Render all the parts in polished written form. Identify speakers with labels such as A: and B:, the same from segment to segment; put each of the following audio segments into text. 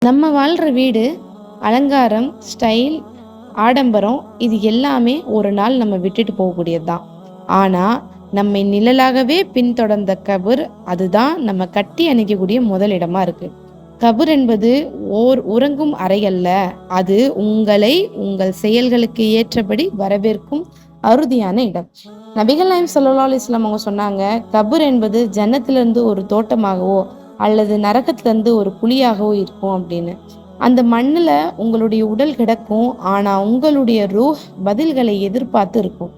A: நம்ம வாழ்கிற வீடு அலங்காரம், ஸ்டைல், ஆடம்பரம் இது எல்லாமே ஒரு நாள் நம்ம விட்டுட்டு போகக்கூடியது தான். ஆனால் நம்மை நிழலாகவே பின்தொடர்ந்த கபர் அதுதான் நம்ம கட்டி அணைக்கக்கூடிய முதல் இடமா இருக்கு. கபர் என்பது ஓர் உறங்கும் அறை அல்ல, அது உங்களை உங்கள் செயல்களுக்கு ஏற்றபடி வரவேற்கும் அறுதியான இடம். நபிகள் நாயம் ஸல்லல்லாஹு அலைஹி வஸல்லம் அவங்க சொன்னாங்க, கபர் என்பது ஜன்னத்திலிருந்து ஒரு தோட்டமாகவோ அல்லது நரகத்திலிருந்து ஒரு குழியாகவோ இருக்கும் அப்படின்னு. அந்த மண்ணுல உங்களுடைய உடல் கிடக்கும், ஆனா உங்களுடைய ரூஹ் பதில்களை எதிர்பார்த்து இருக்கும்.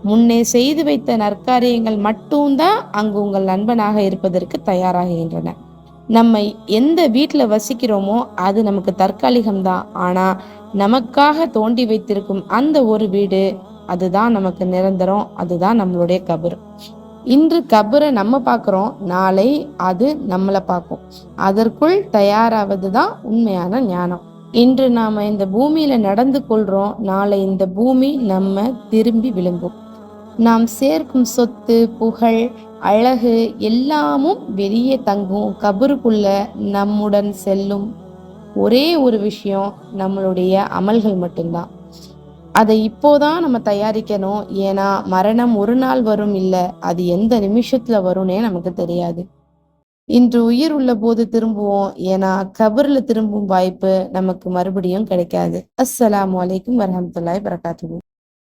A: முன்னே செய்து வைத்த நற்காரியங்கள் மட்டும்தான் அங்கு உங்கள் நண்பனாக இருப்பதற்கு தயாராகின்றன. நம்ம எந்த வீட்டுல வசிக்கிறோமோ அது நமக்கு தற்காலிகம்தான், ஆனா நமக்காக தோண்டி வைத்திருக்கும் அந்த ஒரு வீடு அதுதான் நமக்கு நிரந்தரம், அதுதான் நம்மளுடைய கபர். இன்று கபரை நம்ம பார்க்குறோம், நாளை அது நம்மளை பார்க்கும். அதற்குள் தயாராவது தான் உண்மையான ஞானம். இன்று நாம இந்த பூமியில நடந்து கொள்றோம், நாளை இந்த பூமி நம்ம திரும்பி விழுங்கும். நாம் சேர்க்கும் சொத்து, புகழ், அழகு எல்லாமும் வெளியே தங்கும். கபருக்குள்ள நம்முடன் செல்லும் ஒரே ஒரு விஷயம் நம்மளுடைய அமல்கள் மட்டும்தான். அதை இப்போதான் நம்ம தயாரிக்கணும். ஏன்னா மரணம் ஒரு நாள் வரும், இல்லை அது எந்த நிமிஷத்துல வரும்னே நமக்கு தெரியாது. இன்று உயிர் உள்ள போது திரும்புவோம், ஏன்னா கபர்ல திரும்பும் வாய்ப்பு நமக்கு மறுபடியும் கிடைக்காது. அஸ்ஸலாமு அலைக்கும் வரஹ்மத்துல்லாஹி வபரகாத்துஹு.